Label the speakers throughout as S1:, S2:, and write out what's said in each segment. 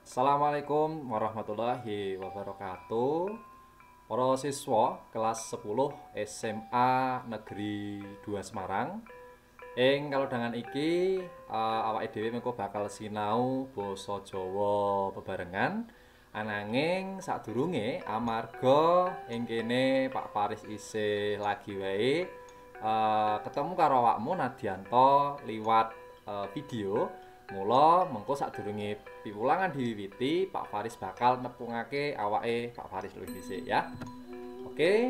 S1: Assalamualaikum warahmatullahi wabarakatuh. Para siswa kelas 10 SMA Negeri 2 Semarang. Kalau dengan iki awake dhewe mengko bakal sinau basa Jawa bebarengan. Ananging sadurunge amarga ing kene Pak Faris isih lagi wae ketemu karo awakmu Nadianto liwat video. Mula mengko sadurunge piwulangan diwiwiti, Pak Faris bakal nepungake awake Pak Faris luwih dhisik ya. Oke.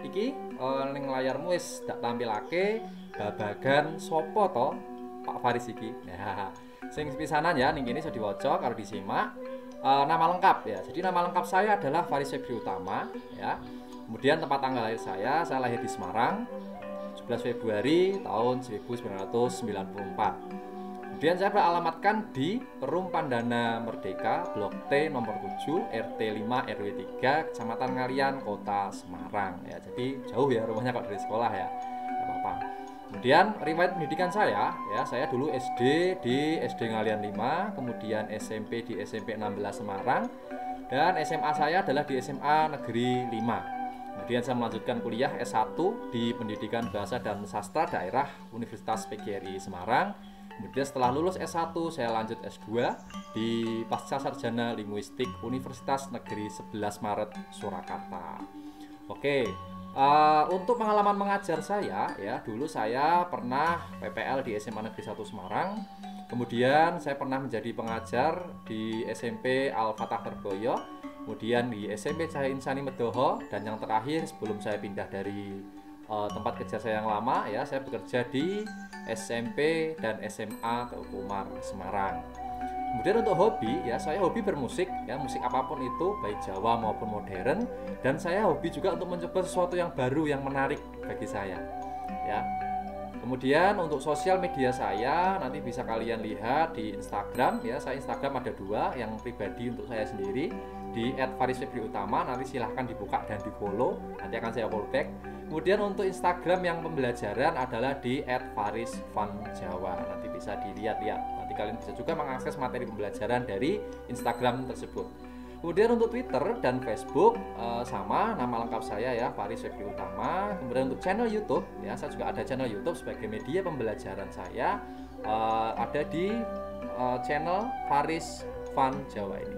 S1: Iki ning layarmu wis dak tampilake babagan sapa to Pak Faris iki. Nah, sing pisanan ya ning kene iso diwaca karo disimak. Nama lengkap ya. Jadi nama lengkap saya adalah Faris Febri Utama ya. Kemudian tempat tanggal lahir saya lahir di Semarang 17 Februari tahun 1994. Kemudian saya beralamatkan di Perum Pandana Merdeka, Blok T nomor 7, RT 5 RW 3, Kecamatan Ngalian, Kota Semarang. Ya, jadi jauh ya rumahnya kalau dari sekolah ya. Enggak apa-apa. Kemudian riwayat pendidikan saya dulu SD di SD Ngalian 5, kemudian SMP di SMP 16 Semarang, dan SMA saya adalah di SMA Negeri 5. Kemudian saya melanjutkan kuliah S1 di Pendidikan Bahasa dan Sastra Daerah Universitas PGRI Semarang. Kemudian setelah lulus S1 saya lanjut S2 di Pasca Sarjana Linguistik Universitas Negeri 11 Maret Surakarta. Oke, untuk pengalaman mengajar saya ya, dulu saya pernah PPL di SMA Negeri 1 Semarang. Kemudian saya pernah menjadi pengajar di SMP Al-Fatah Terboyo, kemudian di SMP Cahaya Insani Medoho, dan yang terakhir sebelum saya pindah dari tempat kerja saya yang lama ya, saya bekerja di SMP dan SMA Teguh Umar Semarang. Kemudian untuk hobi ya, saya hobi bermusik ya, musik apapun itu baik Jawa maupun modern, dan saya hobi juga untuk mencoba sesuatu yang baru yang menarik bagi saya ya. Kemudian untuk sosial media saya nanti bisa kalian lihat di Instagram ya. Saya Instagram ada 2, yang pribadi untuk saya sendiri di @farisfebriutama, nanti silahkan dibuka dan di follow, nanti akan saya follow back. Kemudian untuk Instagram yang pembelajaran adalah di @farisfanjawa, nanti bisa dilihat-lihat, nanti kalian bisa juga mengakses materi pembelajaran dari Instagram tersebut. Kemudian untuk Twitter dan Facebook sama nama lengkap saya ya, Faris Febri Utama. Kemudian untuk channel YouTube ya, saya juga ada channel YouTube sebagai media pembelajaran saya, ada di channel Faris Fan Jawa ini.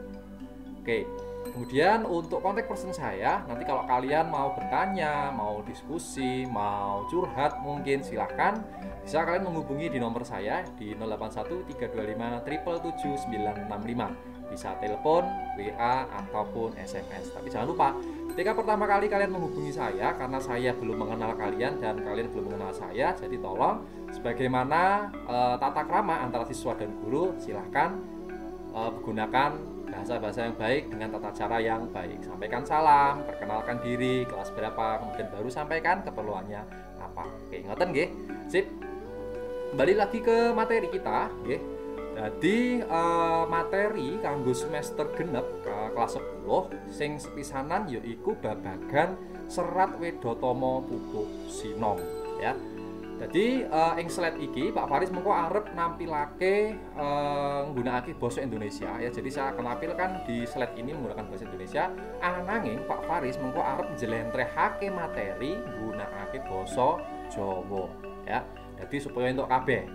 S1: Oke. Kemudian untuk kontak person saya, nanti kalau kalian mau bertanya, mau diskusi, mau curhat mungkin silahkan, bisa kalian menghubungi di nomor saya di 081 325 777 965. Bisa telepon, WA, ataupun SMS. Tapi jangan lupa, ketika pertama kali kalian menghubungi saya, karena saya belum mengenal kalian dan kalian belum mengenal saya, jadi tolong sebagaimana tata krama antara siswa dan guru, silahkan menggunakan bahasa-bahasa yang baik dengan tata cara yang baik. Sampaikan salam, perkenalkan diri, kelas berapa, kemudian baru sampaikan keperluannya apa. Oke, ngoten nggih. Sip. Kembali lagi ke materi kita, nggih. Jadi materi kanggo semester genep kelas 10 sing sepisanan yaiku babagan Serat Wedotama Pupuk Sinom ya. Jadi ing slide iki Pak Faris mengko arep nampilake nggunakake basa Indonesia ya. Jadi saya akan tampilkan di slide ini menggunakan bahasa Indonesia. Ananging Pak Faris mengko arep njlentrehake materi nggunakake basa Jawa ya. Jadi supaya entuk kabeh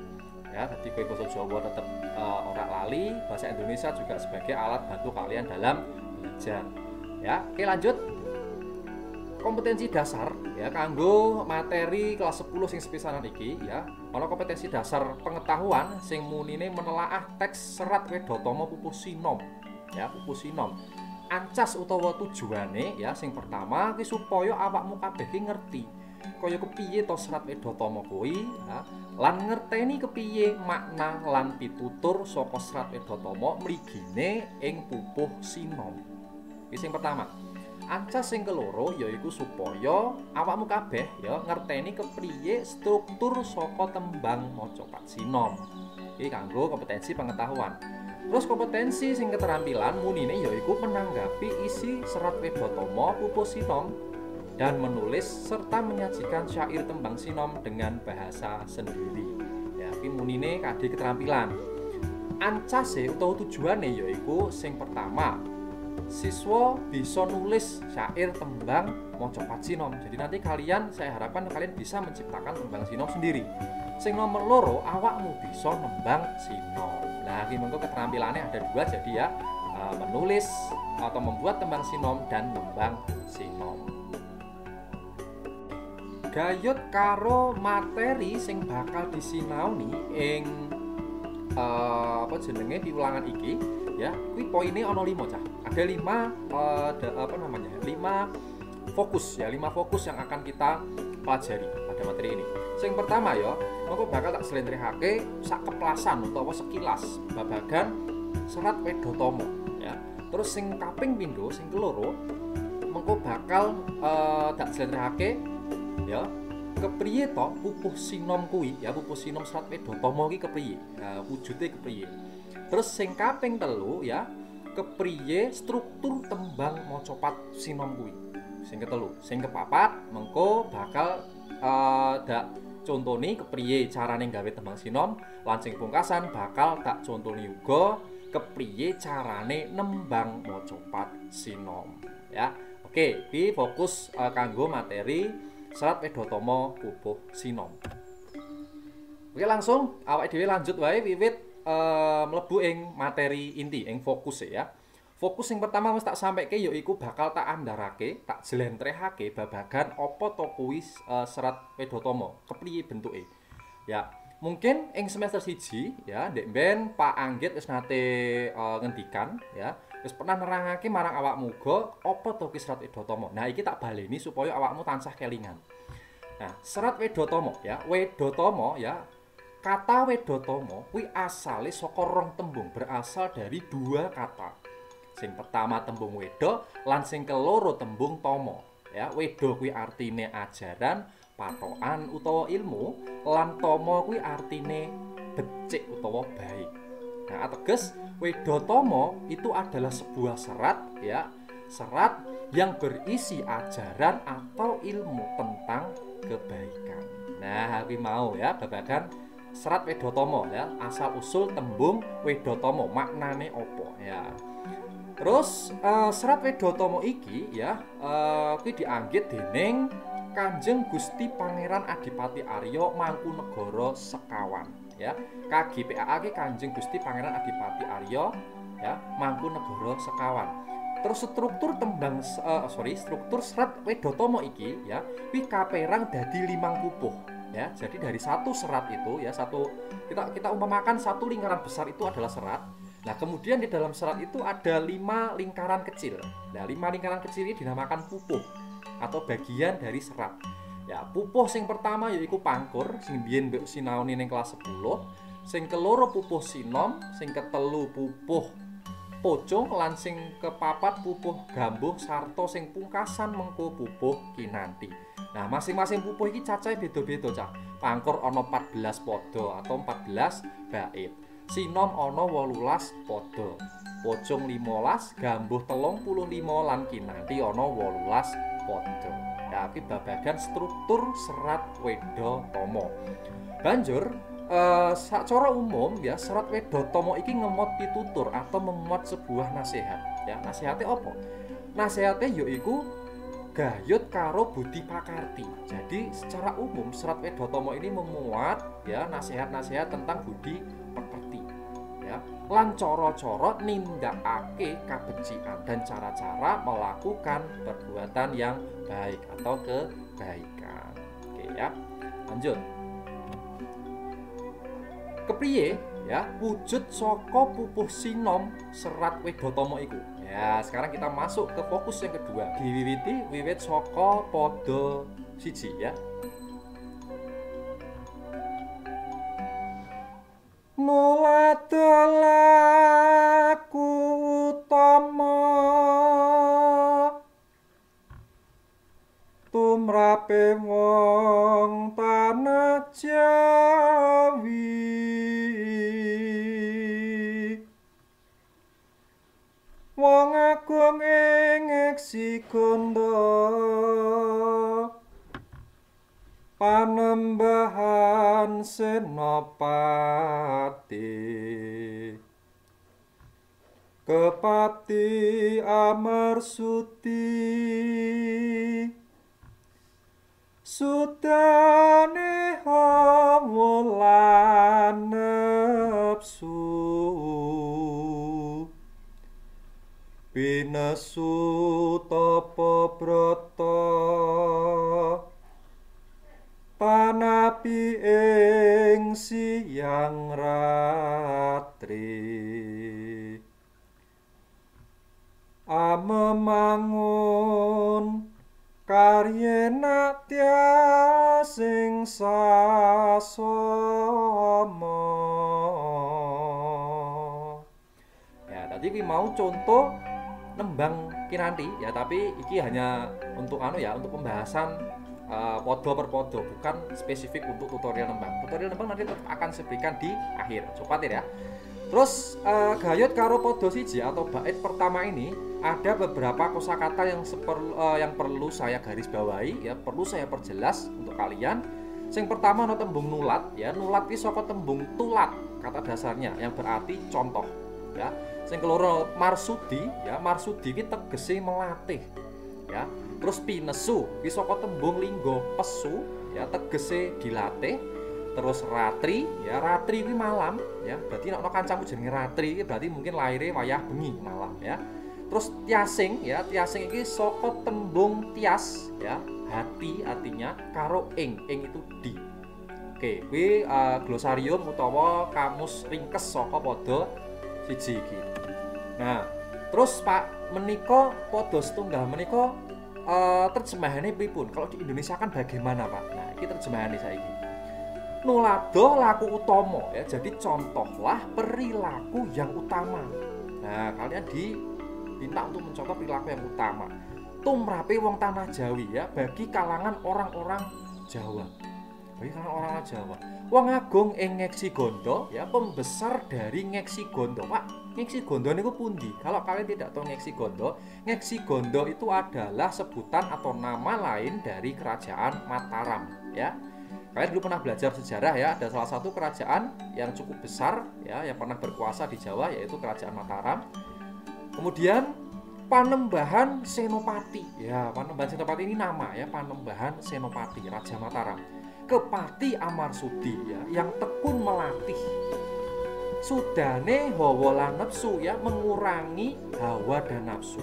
S1: ya. Jadi kowe basa Jawa tetep ora lali, bahasa Indonesia juga sebagai alat bantu kalian dalam belajar. Ya, oke lanjut. Kompetensi dasar ya kanggo materi kelas 10 sing sepisanan iki ya. Ana kompetensi dasar pengetahuan sing munine menelaah teks Serat Wedotama Pupuk Sinom ya, Pupuk Sinom. Ancas utawa tujuane ya sing pertama kuwi supaya awakmu kabeh ngerti kaya kepiye to Serat Wedotama kuwi ya, lan ngerteni kepiye makna lan pitutur saka Serat Wedotama mligine ing Pupuh Sinom. Iki sing pertama. Ancas sing keloro yaiku supaya awakmu kabeh ya ngerteni kepriye struktur saka tembang maca Sinom. Iki kanggo kompetensi pengetahuan. Terus kompetensi sing keterampilan munine yaiku menanggapi isi serat Wedotama pupuh sinom dan menulis serta menyajikan syair tembang sinom dengan bahasa sendiri. Ya, iki munine kadhe keterampilan. Ancase utawa tujuane yaiku sing pertama, siswa bisa nulis syair tembang mocopat sinom. Jadi nanti kalian, saya harapkan kalian bisa menciptakan tembang sinom sendiri. Sing nomor loro, awakmu bisa nembang sinom. Nah, ini mengko keterampilannya ada dua, jadi ya menulis atau membuat tembang sinom dan nembang sinom. Gayut karo materi sing bakal disinaoni ing apa jenenge piulangan iki ya, kuwi poine ana 5 cah. Ada 5 fokus ya, 5 fokus yang akan kita pelajari pada materi ini. Sing pertama ya, mengko bakal tak slentrehake sak keplasan utawa sekilas babagan serat Wedotama ya. Terus sing kaping pindho, sing keloro mengko bakal tak slentrehake ya, kepriye to pupuh sinom kuwi ya, pupuh sinom serat Wedotama iki kepriye, wujude kepriye. Terus sing kaping telu ya, kepriye struktur tembang mocopat sinom kuwi. Sing ketelu, sing kepapat mengko bakal dak contoni kepriye carane gawe tembang sinom, lan sing pungkasan bakal tak contoni uga kepriye carane nembang mocopat sinom ya. Oke, iki fokus kanggo materi serat Wedotama pupuh sinom. Oke, langsung awake dhewe lanjut wae wiwit mlebu ing materi inti, ing fokus ya. Fokus yang pertama wis tak sampaikke yaiku bakal tak andharake, tak jlentrehake babagan apa to kuwi serat Wedotama, kepriye bentuke. Ya, mungkin ing semester 1 ya, ndek ben Pak Anggit wis nate ngendikan ya, wis pernah nerangake marang awakmu uga apa to kuwi serat Wedotama. Nah, iki tak baleni supaya awakmu tansah kelingan. Nah, serat Wedotama ya, Wedotama ya, kata Wedotama kuwi asale saka rong tembung, berasal dari 2 kata. Sing pertama tembung wedo, lan sing keloro tembung tomo. Ya, wedo kuwi artine ajaran, patokan utawa ilmu, lan tomo kuwi artine becik utawa baik. Nah, ateges Wedotama itu adalah sebuah serat ya, serat yang berisi ajaran atau ilmu tentang kebaikan. Nah, kuwi mau ya babagan serat Wedotama ya, asal usul tembung Wedotama maknane opo ya. Terus serat Wedotama iki ya kuwi dianggit dening Kanjeng Gusti Pangeran Adipati Arya Mangkunegara Sekawan ya. KGPAA ki Kanjeng Gusti Pangeran Adipati Arya ya Mangkunegara Sekawan. Terus struktur tembang struktur serat Wedotama iki ya kuwi kaperang dadi 5 pupuh ya. Jadi dari satu serat itu ya, kita umpamakan satu lingkaran besar itu adalah serat. Nah, kemudian di dalam serat itu ada 5 lingkaran kecil. Nah, 5 lingkaran kecil ini dinamakan pupuh atau bagian dari serat. Ya, pupuh sing pertama yaiku pangkur, sing biyen mbok sinaoni ning kelas 10. Sing keloro pupuh sinom, sing ketelu pupuh pocong, lan sing kepapat pupuh gambuh, sarta sing pungkasan mengko pupuh kinanti. Nah, masing-masing pupuh iki cacahe beda-beda, Cak. Pangkur ana 14 pada atau 14 bait. Sinom ana 18 pada, pocong 15, gambuh 35 lan kinanti ana 18 pada. Ya, iki babagan struktur serat Wedotama. Banjur sacara umum ya, serat Wedotama iki ngemot pitutur atau memuat sebuah nasihat. Ya, nasihate apa? Nasihate yaiku gayut karo budi pakarti. Jadi secara umum serat Wedotama ini memuat ya nasihat-nasihat tentang budi pekerti ya, lan cara-cara nindakake kabecikan dan cara-cara melakukan perbuatan yang baik atau kebaikan. Oke ya, lanjut. Kepriye ya wujud saka pupuh sinom serat Wedotama iku. Ya, sekarang kita masuk ke fokus yang kedua. Diwiwiti wiwit saka pada 1 ya. Nuladolaku utama tumrape wong tanah Jawi, ngeksi gondo Panembahan Senopati Kepati Amarsuti Sudane hawa nepsu Pinesu tapa brata Panapi ing siang ratri Amemangun karyena tiasing sasama. Ya, tadi ki mau contoh nembang kinanti ya, tapi iki hanya untuk untuk pembahasan podo per podo, bukan spesifik untuk tutorial nembang. Tutorial nembang nanti akan saya berikan di akhir. Coba ya. Terus gayut karo podo siji atau bait pertama ini ada beberapa kosakata yang perlu saya garis bawahi ya, perlu saya perjelas untuk kalian. Yang pertama ana tembung nulat ya. Nulat iki saka tembung tulat kata dasarnya yang berarti contoh ya. Sing keloro marsudi ya, marsudi iki tegese melatih ya. Terus pinesu iki saka tembung lingga pesu ya, tegese dilatih. Terus ratri ya, ratri kuwi malam ya. Berarti nek ana kancamu jenenge ratri iki berarti mungkin laire wayah bengi malam ya. Terus tiasing ya, tiasing iki saka tembung tias ya, hati artinya karo ing itu di. Oke, kuwi glosarium utawa kamus ringkes saka pada siji iki. Nah, terus Pak menika pada setunggal menika terjemahannya pripun? Kalau di Indonesia kan bagaimana, Pak? Nah, ini terjemahannya saiki. Nulado laku utama ya, jadi contohlah perilaku yang utama. Nah, kalian diminta untuk mencontoh perilaku yang utama. Tumrape wong tanah Jawi ya, bagi kalangan orang-orang Jawa. Bagi kalangan orang Jawa. Wong agung ing Ngeksi Gondo ya, pembesar dari Ngeksi Gondo. Pak, Ngeksi Gondo niku pundi? Kalau kalian tidak tahu Ngeksi Gondo itu adalah sebutan atau nama lain dari kerajaan Mataram ya. Kalian dulu pernah belajar sejarah ya, ada salah satu kerajaan yang cukup besar ya, yang pernah berkuasa di Jawa, yaitu kerajaan Mataram. Kemudian Panembahan Senopati ya, Panembahan Senopati ini nama ya, Panembahan Senopati Raja Mataram. Kepati Amarsudi ya, yang tekun melatih. Sudane hawa nafsu ya, mengurangi hawa dan nafsu.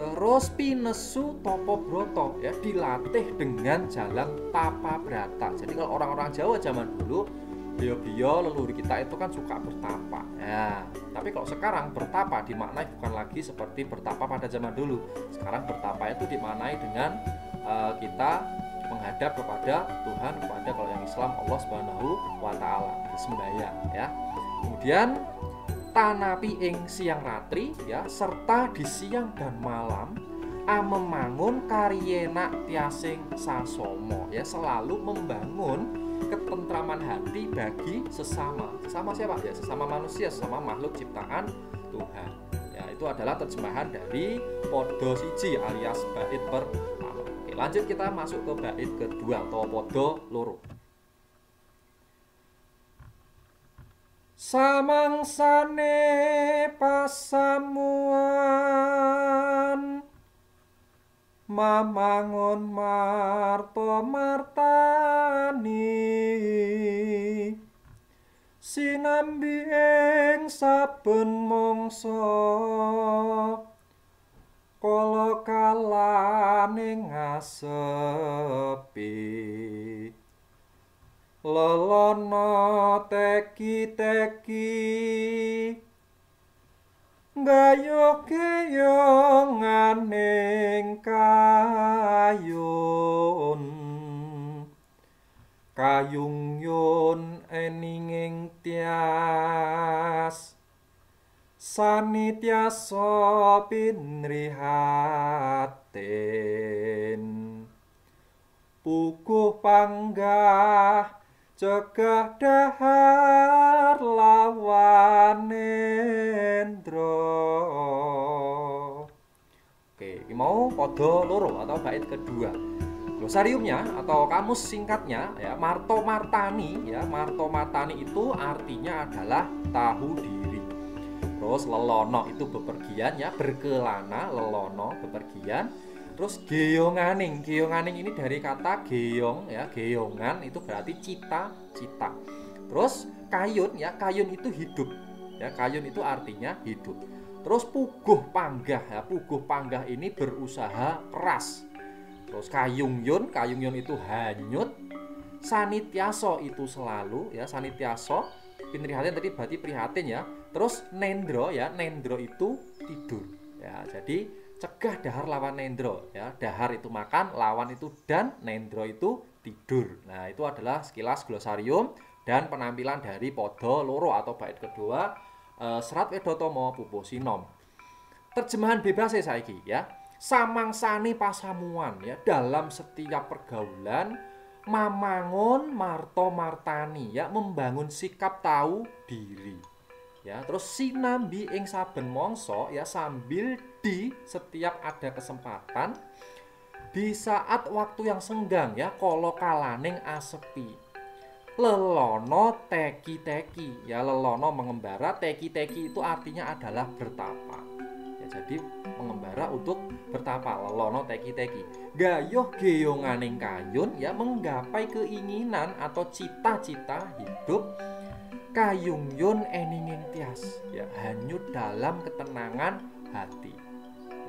S1: Terus pinesu topo broto ya, dilatih dengan jalan tapa brata. Jadi kalau orang-orang Jawa zaman dulu, bio-bio leluhur kita itu kan suka bertapa. Ya, tapi kalau sekarang bertapa dimaknai bukan lagi seperti bertapa pada zaman dulu. Sekarang bertapa itu dimaknai dengan kita menghadap kepada Tuhan, kepada kalau yang Islam Allah Subhanahu wa taala, sembahyang ya. Kemudian tanapi ing siang ratri ya, serta di siang dan malam amemangun karyena tiasing sasomo ya, selalu membangun ketentraman hati bagi sesama. Sesama siapa ya? Sesama manusia, sesama makhluk ciptaan Tuhan. Ya, itu adalah terjemahan dari podo siji alias bait pertama. Oke, lanjut kita masuk ke bait kedua atau podo loro. Samangsane pasamuan mamangun marto martani sinambi ing saben mangsa kala kalane ngasepi lelono teki-teki gayok-gayong aning kayung yun eninging tias sanityasa pinrihatin puguh panggah cegah dahar lawan nendra Iki mau podo loro atau bait kedua. Glosariumnya atau kamus singkatnya ya Marto Martani ya. Marto Martani itu artinya adalah tahu diri. Terus lelono itu bepergian ya, berkelana, lelono bepergian. Terus geyonganing. Geyonganing ini dari kata geyong ya, geyongan itu berarti cita-cita. Terus kayun ya, kayun itu hidup. Ya, kayun itu artinya hidup. Terus puguh panggah ya, puguh panggah ini berusaha keras. Terus kayungyun itu hanyut. Sanityaso itu selalu ya, sanityaso prihatin tadi berarti prihatin ya. Terus nendro ya, nendro itu tidur ya. Jadi cegah dahar lawan nendro ya. Dahar itu makan, lawan itu dan, nendro itu tidur. Nah, itu adalah sekilas glosarium dan penampilan dari podo loro atau bait kedua Serat Wedotama Pupuh Sinom. Terjemahan bebas saiki ya. Samangsane pasamuan ya, dalam setiap pergaulan mamangun marto martani ya, membangun sikap tahu diri ya. Terus sinambi ing saben mangsa ya, sambil di setiap ada kesempatan, di saat waktu yang senggang ya, kala kalaning asepi. Lelono teki-teki ya, lelono mengembara, teki-teki itu artinya adalah bertapa. Jadi mengembara untuk bertapa, lelono teki-teki. Gayuh geyonganing kayun ya, menggapai keinginan atau cita-cita hidup. Kayungyun eningin tias ya, hanyut dalam ketenangan hati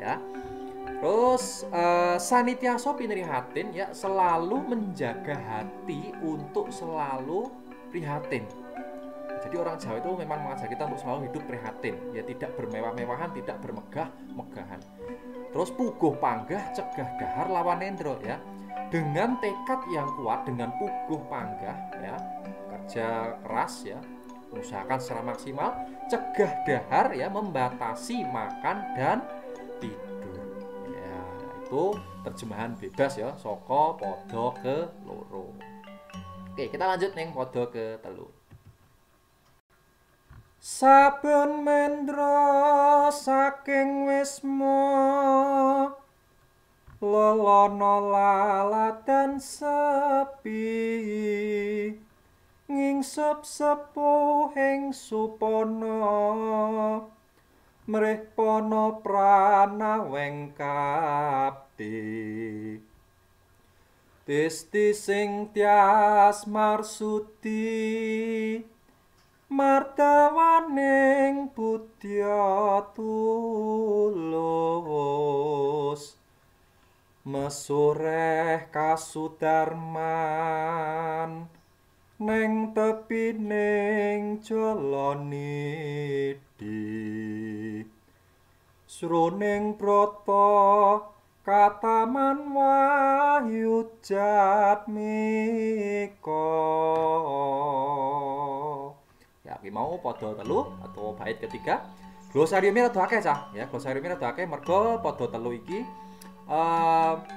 S1: ya. Terus sanityaso pinrihatin ya, selalu menjaga hati untuk selalu prihatin. Jadi orang Jawa itu memang mengajar kita untuk selalu hidup prihatin ya, tidak bermewah-mewahan, tidak bermegah-megahan. Terus puguh panggah cegah dahar lawan nendro ya. Dengan tekad yang kuat, dengan puguh panggah ya, kerja keras ya, usahakan secara maksimal, cegah dahar ya, membatasi makan dan tidur ya. Itu terjemahan bebas ya saka podo ke loro. Oke, kita lanjut neng podo ke telu. Saben mendra saking wisma, lelono laladan sepi, ngingsep sepuhing supana, mrih pana pranaweng kapti. Tisti sing tias marsudi, martawaning budya tulus, mesureh kasudarman neng tepining jalonidi. Sroning prata kataman wahyu jatmika. Ya, iki mau podo telu atau bait ketiga. Glosariumnya rada akeh cah ya, glosariumnya rada akeh mergo podo telu iki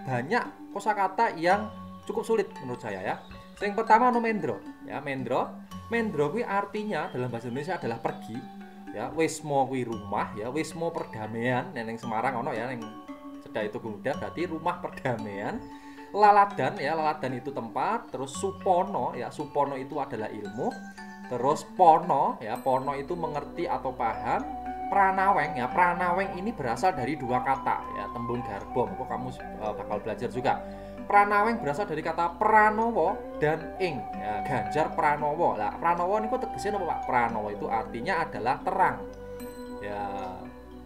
S1: banyak kosakata yang cukup sulit menurut saya ya. Yang pertama ono mendro ya, mendro kuwi artinya dalam bahasa Indonesia adalah pergi ya. Wisma kuwi rumah ya, wisma perdamaian ning Semarang ono ya, ning Cedhak itu Muda berarti rumah perdamaian. Laladan ya, laladan itu tempat. Terus supono ya, supono itu adalah ilmu. Terus pono ya, pono itu mengerti atau paham. Pranaweng ya, pranaweng ini berasal dari dua kata ya, tembung garbo. Kok kamu bakal belajar juga. Pranaweng berasal dari kata pranowo dan ing ya, Ganjar Pranowo. Lah pranowo niku tegesnya apa Pak? Pranowo itu artinya adalah terang ya,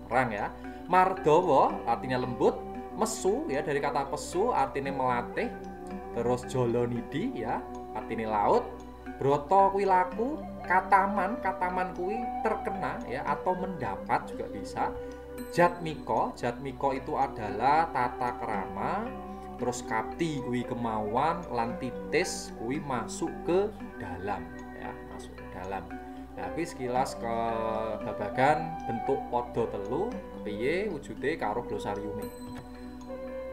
S1: terang ya. Mardawa artinya lembut. Mesu ya, dari kata pesu artinya melatih. Terus jolonidi ya, artinya laut. Broto kuwi laku. Kataman kuwi terkena ya, atau mendapat juga bisa. Jatmiko itu adalah tata kerama. Terus kapti kuwi kemauan, lan titis kuwi masuk ke dalam ya, masuk ke dalam. Nah, kuwi sekilas ke babagan bentuk podo telu kepiye wujude karo glosariume.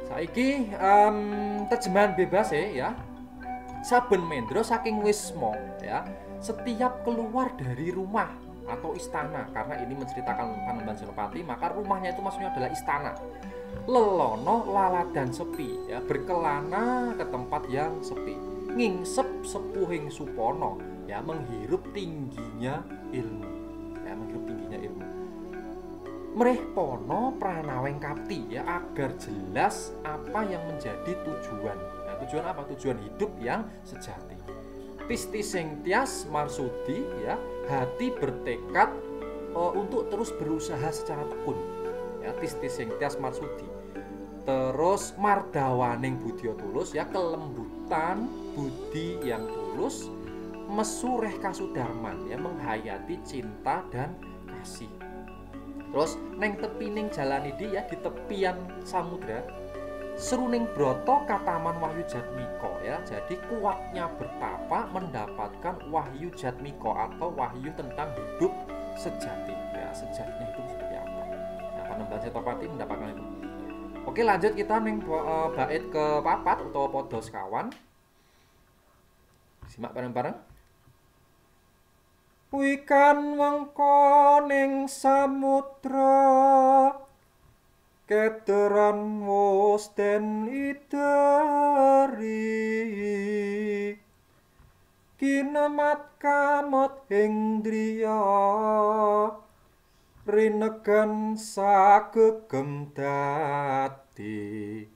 S1: Saiki terjemahan bebas ya. Saben mendra saking wisma ya, setiap keluar dari rumah atau istana, karena ini menceritakan Panembahan Senopati, maka rumahnya itu maksudnya adalah istana. lelono laladan sepi ya, berkelana ke tempat yang sepi, ngingsep sepuhing supono ya, menghirup tingginya ilmu ya, menghirup tingginya ilmu. Mrih pono pranaweng kapti ya, agar jelas apa yang menjadi tujuan. Nah, tujuan apa? Tujuan hidup yang sejati. Tisti sing tias marsudi ya, hati bertekad untuk terus berusaha secara tekun ya, tisti sing tias marsudi. Terus mardawaning budya tulus ya, kelembutan budi yang tulus, mesureh kasudarman ya, menghayati cinta dan kasih. Terus neng tepining jalan ini ya, di tepian samudra, seruning broto kataman wahyu jatmiko ya, jadi kuatnya bertapa mendapatkan wahyu jatmiko atau wahyu tentang hidup sejati ya, sejatinya hidup seperti apa. Nah, Panembahan Setopati mendapatkan itu. Oke, lanjut kita neng bait ke papat atau podo sekawan. Simak bareng-bareng. Wikan wengko ning samudra, kederan wus den ideri, kinemat kamot ing driya, rinegan sagegem dadi,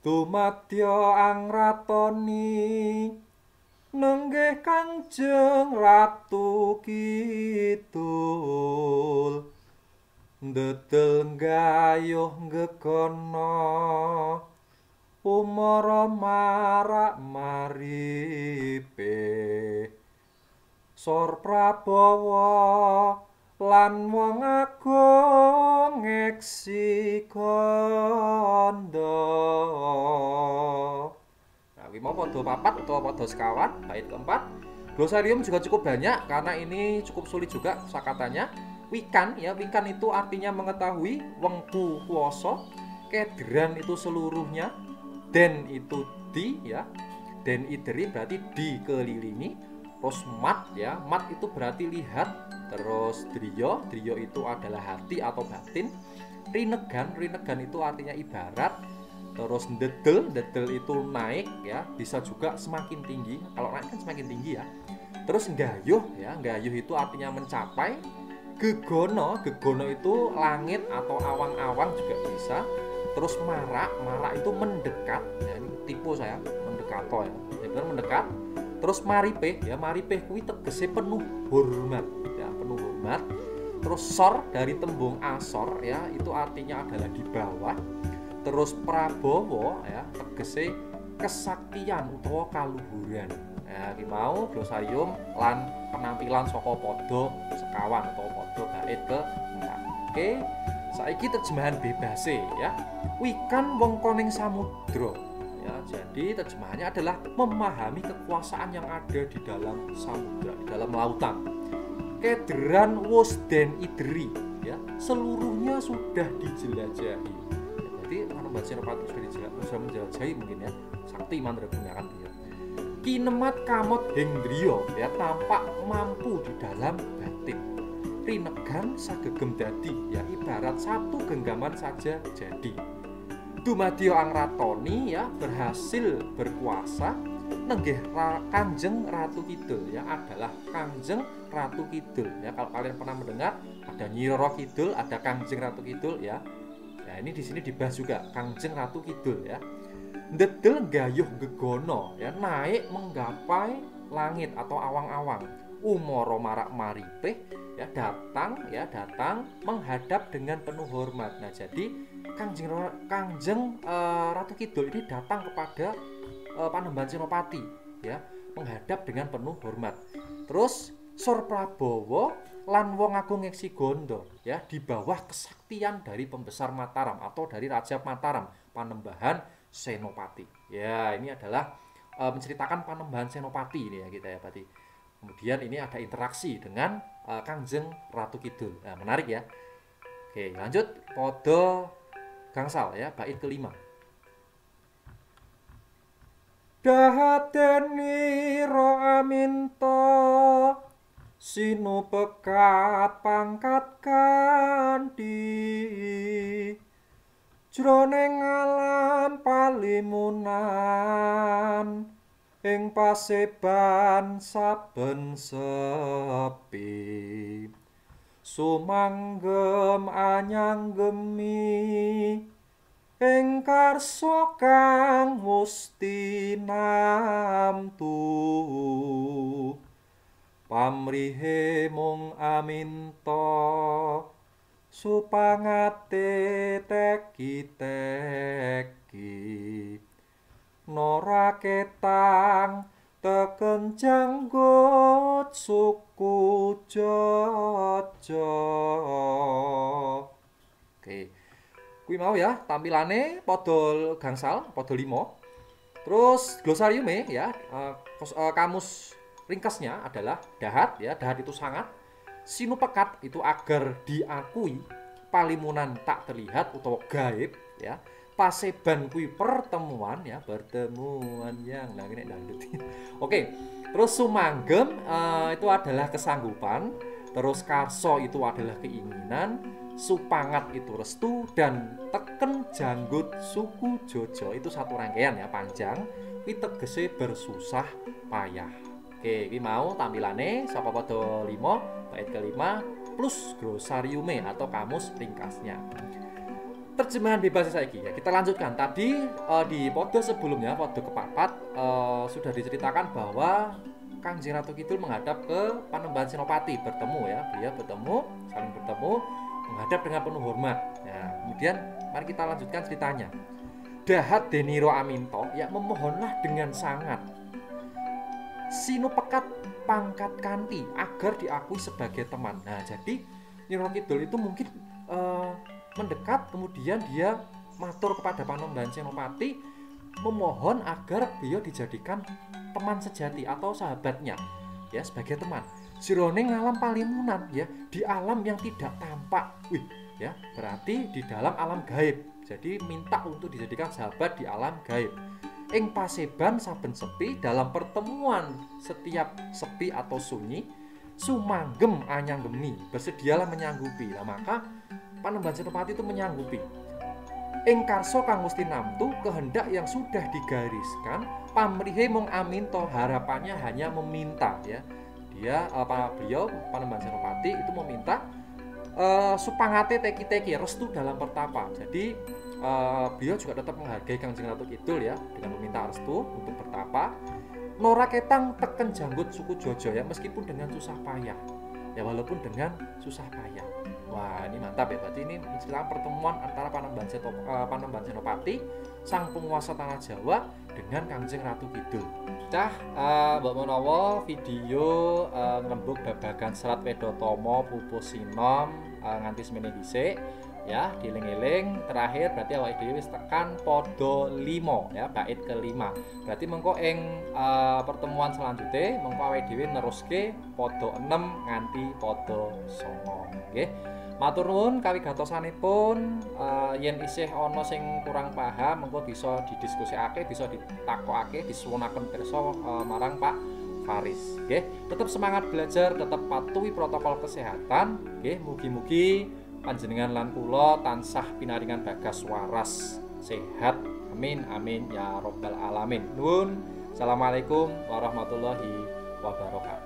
S1: dumadya angratoni nenggih Kanjeng Ratu Kidul, ndedel gayuh gegana, umara marak maripe, Sor Prabawa lan wong agung ngeksi kandha. Mau podo papat atau podo sekawan, bait keempat. Glosarium juga cukup banyak karena ini cukup sulit juga kosakatanya. Wikan ya, wikan itu artinya mengetahui, wengku kuoso, kedran itu seluruhnya, den itu di ya, den ideri berarti dikelilingi, terus mat ya, mat itu berarti lihat, terus driyo, driyo itu adalah hati atau batin, rinegan, rinegan itu artinya ibarat. Terus ndedel, ndedel itu naik ya, bisa juga semakin tinggi. Kalau naik kan semakin tinggi ya. Terus nggayuh ya, nggayuh itu artinya mencapai. Gegono, gegono itu langit atau awang-awang juga bisa. Terus marak, marak itu mendekat. Ya, ini tipu saya, mendekato ya. Ya benar mendekat. Terus maripeh ya, maripeh kuwi tegese penuh hormat ya, penuh hormat. Terus sor dari tembung asor ya, itu artinya adalah di bawah. Terus Prabowo ya, tegese kesaktian utawa kaluhuran. Nah, iki mau glosarium lan penampilan saka podo sekawan atau podo bait ke 4. Oke, saiki terjemahan bebase ya. Wikan wengko ning samudra. Ya, jadi terjemahannya adalah memahami kekuasaan yang ada di dalam samudra, di dalam lautan. Kederan wus den ideri ya, seluruhnya sudah dijelajahi. Jadi Panembahan Senopati sudah menjelajahi mungkin ya, sakti mantra gunakan dia. Kinemat kamot hendriyo ya, tampak mampu di dalam batin. Rinegan sagegem dadi ya, ibarat satu genggaman saja jadi. Dumadya angratoni ya, berhasil berkuasa. Nenggih Kanjeng Ratu Kidul ya, adalah Kanjeng Ratu Kidul ya. Kalau kalian pernah mendengar ada Nyi Roro Kidul, ada Kanjeng Ratu Kidul ya. Nah, ini di sini dibahas juga Kanjeng Ratu Kidul ya. Ndedel gayuh gegono ya, naik menggapai langit atau awang-awang. Umara marak maripeh ya, datang menghadap dengan penuh hormat. Nah, jadi Kanjeng Ratu Kidul ini datang kepada Panembahan Senopati ya, menghadap dengan penuh hormat. Terus Sor Prabowo lan wong agung ngeksi gondo ya, di bawah kesaktian dari pembesar Mataram atau dari Raja Mataram, Panembahan Senopati. Ya, ini adalah menceritakan Panembahan Senopati ini ya kita ya, berarti. Kemudian ini ada interaksi dengan Kanjeng Ratu Kidul. Nah, menarik ya. Oke, lanjut podo gangsal ya, bait kelima. Dahateni ro aminta, sinu pekat pangkat kanthi, jroning alam palimunan ing paseban saben sepi sumanggem anyanggemi ing karsa kang Gusti namtu pamrihe mung aminta supangate teki-teki nora ketang teken janggut suku Jojo. Oke, kuwi mau ya tampilane padha gangsal, padha 5. Terus glosariume ya, kamus ringkasnya adalah dahat ya, dahat itu sangat, sinu pekat itu agar diakui, palimunan tak terlihat utawa gaib ya. Paseban kuwi pertemuan ya, pertemuan yang nah ini dangdut. Oke, terus sumanggem itu adalah kesanggupan, terus karso itu adalah keinginan, supangat itu restu, dan teken janggut suku Jojo itu satu rangkaian ya, panjang, kuwi tegese bersusah payah. Oke, ini mau tampilane saka pada 5 bait kelima plus glosariume atau kamus ringkasnya. Terjemahan bebas saiki ya. Kita lanjutkan. Tadi di podo sebelumnya, podo kepapat sudah diceritakan bahwa Kangjeng Ratu Kidul menghadap ke Panembahan Senopati, bertemu ya. Beliau bertemu, saling bertemu, menghadap dengan penuh hormat. Nah, kemudian mari kita lanjutkan ceritanya. Dahat Deniro Aminto ya memohonlah dengan sangat sinu pekat pangkat kanti agar diakui sebagai teman. Nah, jadi Niro Kidul itu mungkin mendekat, kemudian dia matur kepada Panembahan Senopati memohon agar beliau dijadikan teman sejati atau sahabatnya ya, sebagai teman jroning alam palimunan ya, di alam yang tidak tampak. Wih ya, berarti di dalam alam gaib. Jadi minta untuk dijadikan sahabat di alam gaib. Ing paseban saben sepi, dalam pertemuan setiap sepi atau sunyi, sumanggem anyanggemi, bersedialah menyanggupi. Nah, maka Panembahan Senopati itu menyanggupi. Ing karso kang Gusti namtu, kehendak yang sudah digariskan, pamrihe mung aminto, harapannya hanya meminta ya. Beliau Panembahan Senopati itu meminta supangate teki-teki, restu dalam pertapa. Jadi beliau juga tetap menghargai Kangjeng Ratu Kidul ya, dengan meminta restu untuk bertapa. Nora ketang teken janggut suku Jojo ya, meskipun dengan susah payah ya, walaupun dengan susah payah. Wah, ini mantap ya. Berarti ini menceritakan pertemuan antara Panembahan Senopati, sang penguasa tanah Jawa, dengan Kangjeng Ratu Kidul. Mbok menawa video ngrembug babagan Serat Wedotama Pupuh Sinom nganti semene dhisik ya, dieling-eling. Terakhir berarti awake dhewe wis tekan pada 5 ya, bait ke-5. Berarti mengko ing pertemuan selanjutnya mengko awake dhewe neruske pada 6 nganti pada 9. Nggih. Matur nuwun kawigatosanipun, yen isih ana sing kurang paham mengko bisa didiskusikake, bisa ditakokake, disuwunaken pirsa marang Pak Faris. Nggih, tetap semangat belajar, tetap patuhi protokol kesehatan. Nggih, mugi-mugi panjenengan lan kula tansah pinaringan bagas waras sehat. Amin amin ya robbal alamin. Nuwun. Assalamualaikum warahmatullahi wabarakatuh.